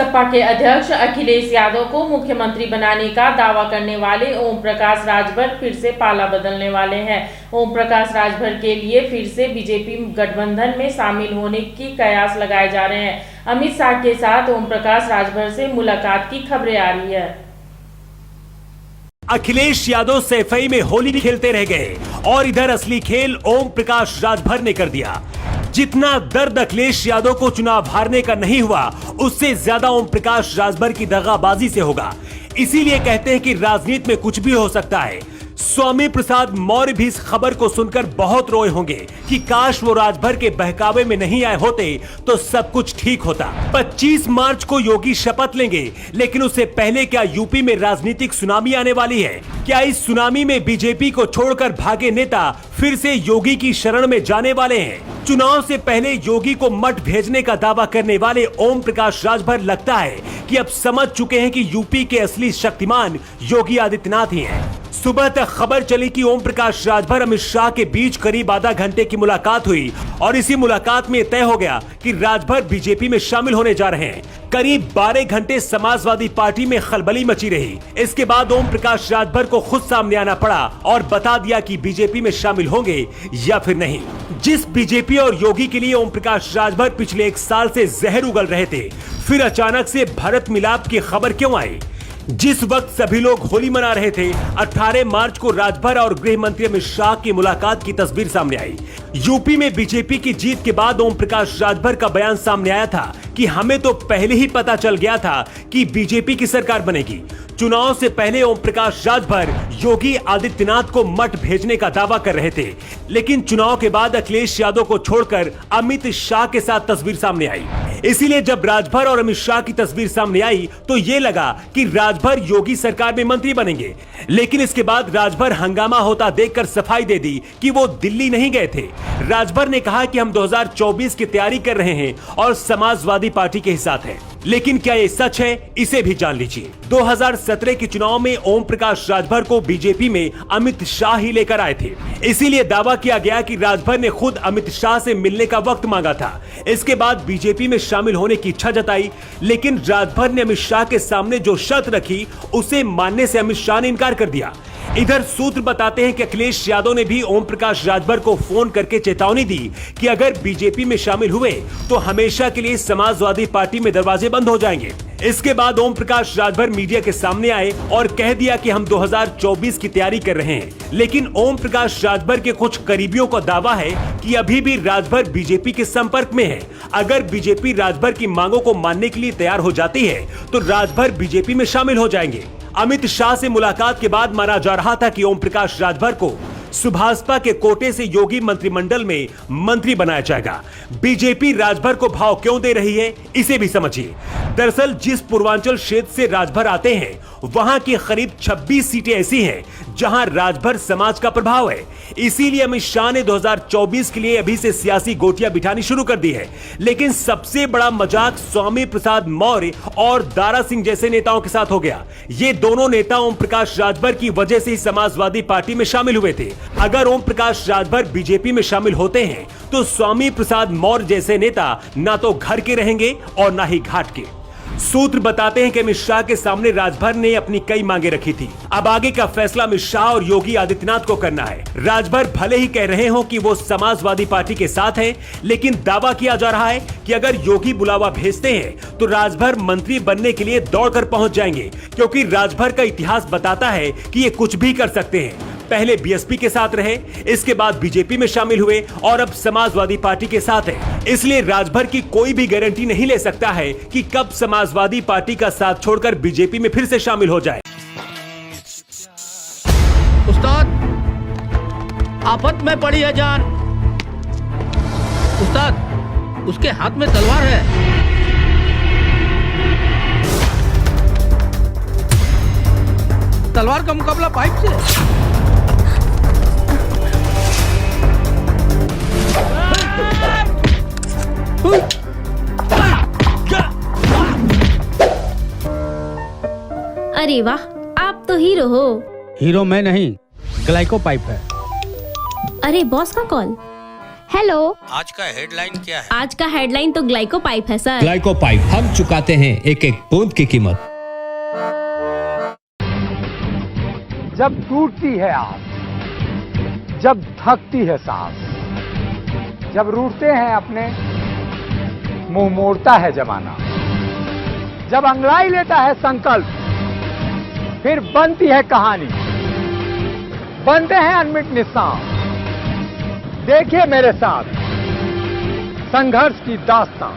सपा के अध्यक्ष अखिलेश यादव को मुख्यमंत्री बनाने का दावा करने वाले ओम प्रकाश राजभर फिर से पाला बदलने वाले हैं। ओम प्रकाश राजभर के लिए फिर से बीजेपी गठबंधन में शामिल होने की कयास लगाए जा रहे हैं। अमित शाह के साथ ओम प्रकाश राजभर से मुलाकात की खबरें आ रही है। अखिलेश यादव सैफई में होली खेलते रह गए और इधर असली खेल ओम प्रकाश राजभर ने कर दिया। जितना दर्द अखिलेश यादव को चुनाव हारने का नहीं हुआ, उससे ज्यादा ओम प्रकाश राजभर की दगाबाजी से होगा। इसीलिए कहते हैं कि राजनीति में कुछ भी हो सकता है। स्वामी प्रसाद मौर्य भी इस खबर को सुनकर बहुत रोए होंगे कि काश वो राजभर के बहकावे में नहीं आए होते तो सब कुछ ठीक होता। 25 मार्च को योगी शपथ लेंगे, लेकिन उससे पहले क्या यूपी में राजनीतिक सुनामी आने वाली है? क्या इस सुनामी में बीजेपी को छोड़कर भागे नेता फिर से योगी की शरण में जाने वाले हैं? चुनाव से पहले योगी को मठ भेजने का दावा करने वाले ओम प्रकाश राजभर लगता है कि अब समझ चुके हैं कि यूपी के असली शक्तिमान योगी आदित्यनाथ ही हैं। सुबह तक खबर चली कि ओम प्रकाश राजभर अमित शाह के बीच करीब आधा घंटे की मुलाकात हुई और इसी मुलाकात में तय हो गया कि राजभर बीजेपी में शामिल होने जा रहे हैं। करीब 12 घंटे समाजवादी पार्टी में खलबली मची रही। इसके बाद ओम प्रकाश राजभर को खुद सामने आना पड़ा और बता दिया कि बीजेपी में शामिल होंगे या फिर नहीं। जिस बीजेपी और योगी के लिए ओम प्रकाश राजभर पिछले 1 साल से जहर उगल रहे थे, फिर अचानक से भरत मिलाप की खबर क्यों आई? जिस वक्त सभी लोग होली मना रहे थे, 18 मार्च को राजभर और गृह मंत्री अमित शाह की मुलाकात की तस्वीर सामने आई। यूपी में बीजेपी की जीत के बाद ओम प्रकाश राजभर का बयान सामने आया था कि हमें तो पहले ही पता चल गया था कि बीजेपी की सरकार बनेगी। चुनाव से पहले ओम प्रकाश राजभर योगी आदित्यनाथ को मठ भेजने का दावा कर रहे थे, लेकिन चुनाव के बाद अखिलेश यादव को छोड़कर अमित शाह के साथ तस्वीर सामने आई। इसीलिए जब राजभर और अमित शाह की तस्वीर सामने आई तो ये लगा कि राजभर योगी सरकार में मंत्री बनेंगे, लेकिन इसके बाद राजभर हंगामा होता देखकर सफाई दे दी कि वो दिल्ली नहीं गए थे। राजभर ने कहा कि हम 2024 की तैयारी कर रहे हैं और समाजवादी पार्टी के साथ हैं। लेकिन क्या ये सच है, इसे भी जान लीजिए। 2017 के चुनाव में ओम प्रकाश राजभर को बीजेपी में अमित शाह ही लेकर आए थे। इसीलिए दावा किया गया कि राजभर ने खुद अमित शाह से मिलने का वक्त मांगा था। इसके बाद बीजेपी में शामिल होने की इच्छा जताई, लेकिन राजभर ने अमित शाह के सामने जो शर्त रखी उसे मानने से अमित शाह ने इनकार कर दिया। इधर सूत्र बताते हैं कि अखिलेश यादव ने भी ओम प्रकाश राजभर को फोन करके चेतावनी दी कि अगर बीजेपी में शामिल हुए तो हमेशा के लिए समाजवादी पार्टी में दरवाजे बंद हो जाएंगे। इसके बाद ओम प्रकाश राजभर मीडिया के सामने आए और कह दिया कि हम 2024 की तैयारी कर रहे हैं। लेकिन ओम प्रकाश राजभर के कुछ करीबियों का दावा है कि अभी भी राजभर बीजेपी के संपर्क में है। अगर बीजेपी राजभर की मांगों को मानने के लिए तैयार हो जाती है तो राजभर बीजेपी में शामिल हो जाएंगे। अमित शाह से मुलाकात के बाद माना जा रहा था कि ओम प्रकाश राजभर को सुभाषपा के कोटे से योगी मंत्रिमंडल में मंत्री बनाया जाएगा। बीजेपी राजभर को भाव क्यों दे रही है, इसे भी समझिए। दरअसल जिस पूर्वांचल क्षेत्र से राजभर आते हैं, वहां की करीब 26 सीटें ऐसी हैं जहां राजभर समाज का प्रभाव है। इसीलिए अमित शाह ने 2024 के लिए अभी से सियासी गोटियां बिठानी शुरू कर दी है। लेकिन सबसे बड़ा मजाक स्वामी प्रसाद मौर्य और दारा सिंह जैसे नेताओं के साथ हो गया। ये दोनों नेता ओम प्रकाश राजभर की वजह से ही समाजवादी पार्टी में शामिल हुए थे। अगर ओम प्रकाश राजभर बीजेपी में शामिल होते हैं तो स्वामी प्रसाद मौर्य जैसे नेता ना तो घर के रहेंगे और ना ही घाट के। सूत्र बताते हैं कि अमित शाह के सामने राजभर ने अपनी कई मांगे रखी थी। अब आगे का फैसला अमित शाह और योगी आदित्यनाथ को करना है। राजभर भले ही कह रहे हो कि वो समाजवादी पार्टी के साथ हैं, लेकिन दावा किया जा रहा है कि अगर योगी बुलावा भेजते हैं तो राजभर मंत्री बनने के लिए दौड़कर पहुंच जाएंगे, क्योंकि राजभर का इतिहास बताता है कि ये कुछ भी कर सकते हैं। पहले बीएसपी के साथ रहे, इसके बाद बीजेपी में शामिल हुए और अब समाजवादी पार्टी के साथ है। इसलिए राजभर की कोई भी गारंटी नहीं ले सकता है कि कब समाजवादी पार्टी का साथ छोड़कर बीजेपी में फिर से शामिल हो जाए। उस्ताद, आफत में पड़ी है जान। उस्ताद, उसके हाथ में तलवार है। तलवार का मुकाबला पाइप से। अरे वाह, आप तो हीरो हो। हीरो मैं नहीं, ग्लाइको पाइप है। अरे बॉस का कॉल। हेलो। आज का हेडलाइन क्या है? आज का हेडलाइन तो ग्लाइकोपाइप है सर। ग्लाइकोपाइप, हम चुकाते हैं एक एक बूंद की कीमत। जब टूटती है आस, जब थकती है सांस, जब रूठते हैं अपने, मुंह मोड़ता है जमाना, जब अंगड़ाई लेता है संकल्प, फिर बनती है कहानी, बनते हैं अनमिट निशान। देखिए मेरे साथ संघर्ष की दास्तां।